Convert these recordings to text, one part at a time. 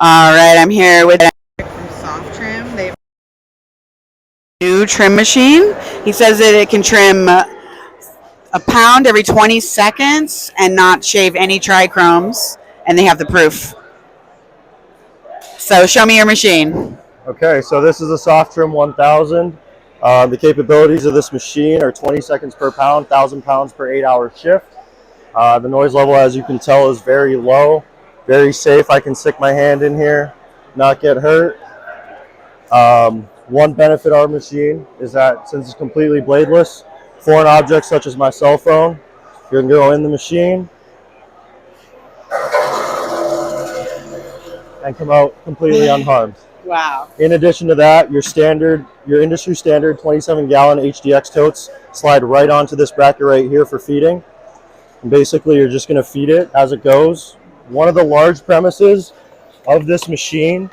All right, I'm here with from Soft Trim. They have a new trim machine. He says that it can trim a pound every 20 seconds and not shave any trichromes, and they have the proof. So show me your machine. Okay, so this is a Soft Trim 1000. The capabilities of this machine are 20 seconds per pound, 1,000 pounds per 8-hour shift. The noise level, as you can tell, is very low, very safe. I can stick my hand in here, not get hurt. One benefit of our machine is that since it's completely bladeless, foreign objects such as my cell phone, you can go in the machine and come out completely unharmed. Wow. In addition to that, your industry standard 27-gallon HDX totes slide right onto this bracket right here for feeding. And basically, you're just going to feed it as it goes. One of the large premises of this machine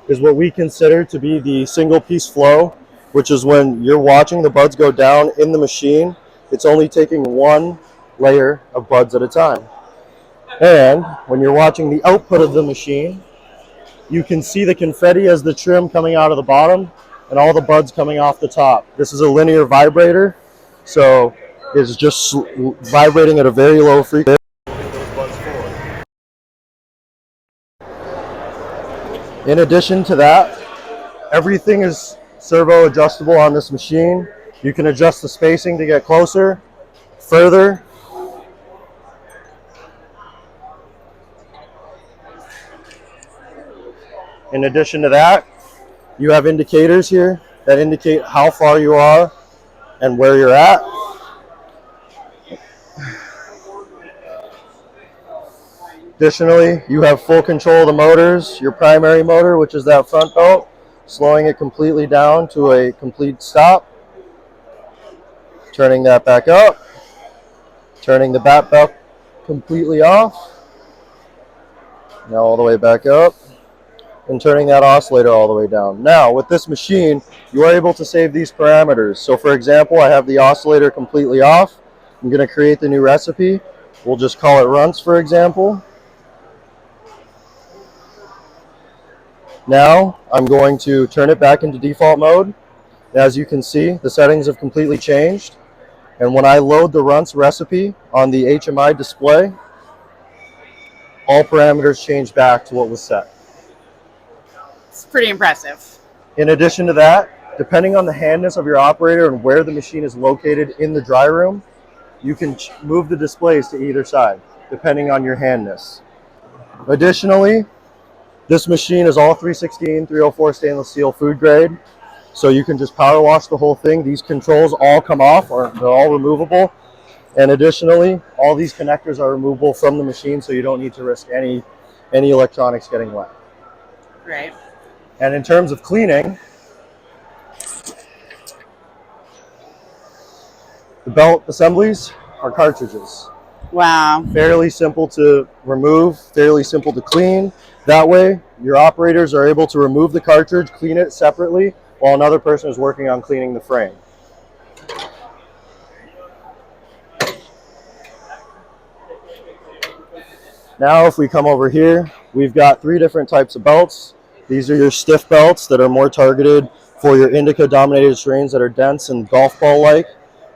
is what we consider to be the single piece flow, which is when you're watching the buds go down in the machine, it's only taking one layer of buds at a time. And when you're watching the output of the machine, you can see the confetti as the trim coming out of the bottom and all the buds coming off the top. This is a linear vibrator, so it's just vibrating at a very low frequency. In addition to that, everything is servo adjustable on this machine. You can adjust the spacing to get closer, further. In addition to that, you have indicators here that indicate how far you are and where you're at. Additionally, you have full control of the motors, your primary motor, which is that front belt, slowing it completely down to a complete stop, turning that back up, turning the back belt completely off, now all the way back up, and turning that oscillator all the way down. Now, with this machine, you are able to save these parameters. So for example, I have the oscillator completely off. I'm going to create the new recipe. We'll just call it runts, for example. Now, I'm going to turn it back into default mode. As you can see, the settings have completely changed. And when I load the runts recipe on the HMI display, all parameters change back to what was set. It's pretty impressive. In addition to that, depending on the handness of your operator and where the machine is located in the dry room, you can move the displays to either side, depending on your handness. Additionally, this machine is all 316, 304 stainless steel food grade, so you can just power wash the whole thing. These controls all come off, or they're all removable. And additionally, all these connectors are removable from the machine, so you don't need to risk any electronics getting wet. Right. And in terms of cleaning, the belt assemblies are cartridges. Wow. Fairly simple to remove, fairly simple to clean. That way, your operators are able to remove the cartridge, clean it separately, while another person is working on cleaning the frame. Now, if we come over here, we've got 3 different types of belts. These are your stiff belts that are more targeted for your indica-dominated strains that are dense and golf ball-like.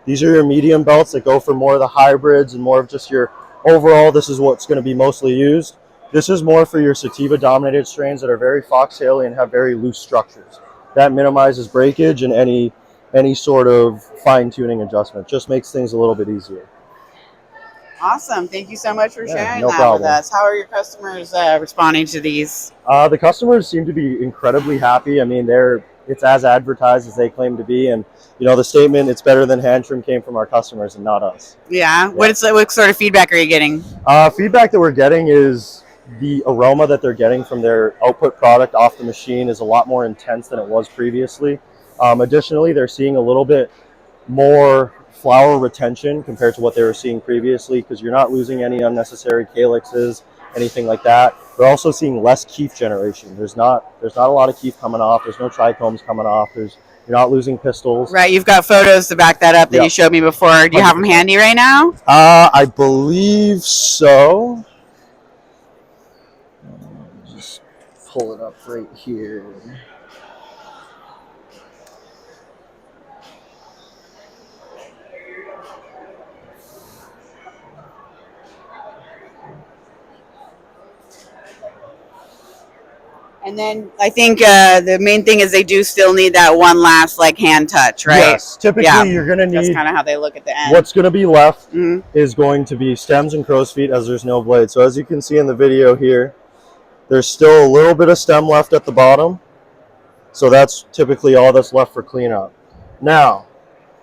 These are your medium belts that go for more of the hybrids and more of just your overall, this is what's going to be mostly used. This is more for your sativa-dominated strains that are very foxtaily and have very loose structures. That minimizes breakage and any sort of fine-tuning adjustment. Just makes things a little bit easier. Awesome. Thank you so much for sharing no that problem. with us. How are your customers responding to these? The customers seem to be incredibly happy. I mean, it's as advertised as they claim to be, and you know the statement "it's better than hand trim" came from our customers and not us. Yeah. What sort of feedback are you getting? Feedback that we're getting is the aroma that they're getting from their output product off the machine is a lot more intense than it was previously. Additionally, they're seeing a little bit more flower retention compared to what they were seeing previously, because you're not losing any unnecessary calyxes, anything like that. They're also seeing less keef generation. There's not a lot of keef coming off. There's no trichomes coming off. You're not losing pistils. Right. You've got photos to back that up that you showed me before. Do you have them handy right now? I believe so. Just pull it up right here. And then I think the main thing is they do still need that one last like hand touch, right? Yes, typically Yeah. you're going to That's need, kind of how they look at the end. what's going to be left Mhm. is going to be stems and crow's feet, as there's no blade. So as you can see in the video here, there's still a little bit of stem left at the bottom. So that's typically all that's left for cleanup. Now,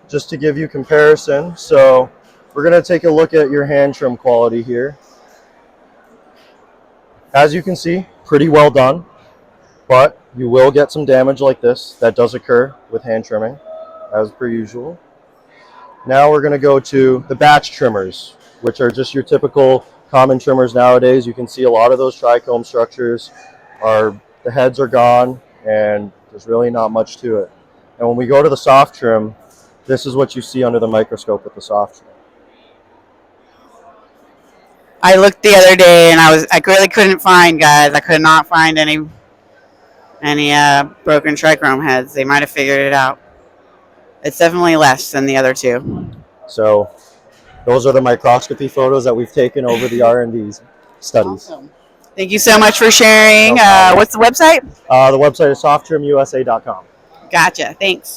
just to give you comparison, so we're going to take a look at your hand trim quality here. As you can see, pretty well done, but you will get some damage like this. That does occur with hand trimming, as per usual. Now we're going to go to the batch trimmers, which are just your typical common trimmers nowadays. You can see a lot of those trichome structures the heads are gone, and there's really not much to it. And when we go to the soft trim, this is what you see under the microscope with the soft trim. I looked the other day and I really couldn't find, guys. I could not find any broken trichrome heads. They might have figured it out. It's definitely less than the other two. So those are the microscopy photos that we've taken over the R&D studies. Awesome. Thank you so much for sharing. No problem. What's the website? The website is softtrimusa.com. Gotcha. Thanks.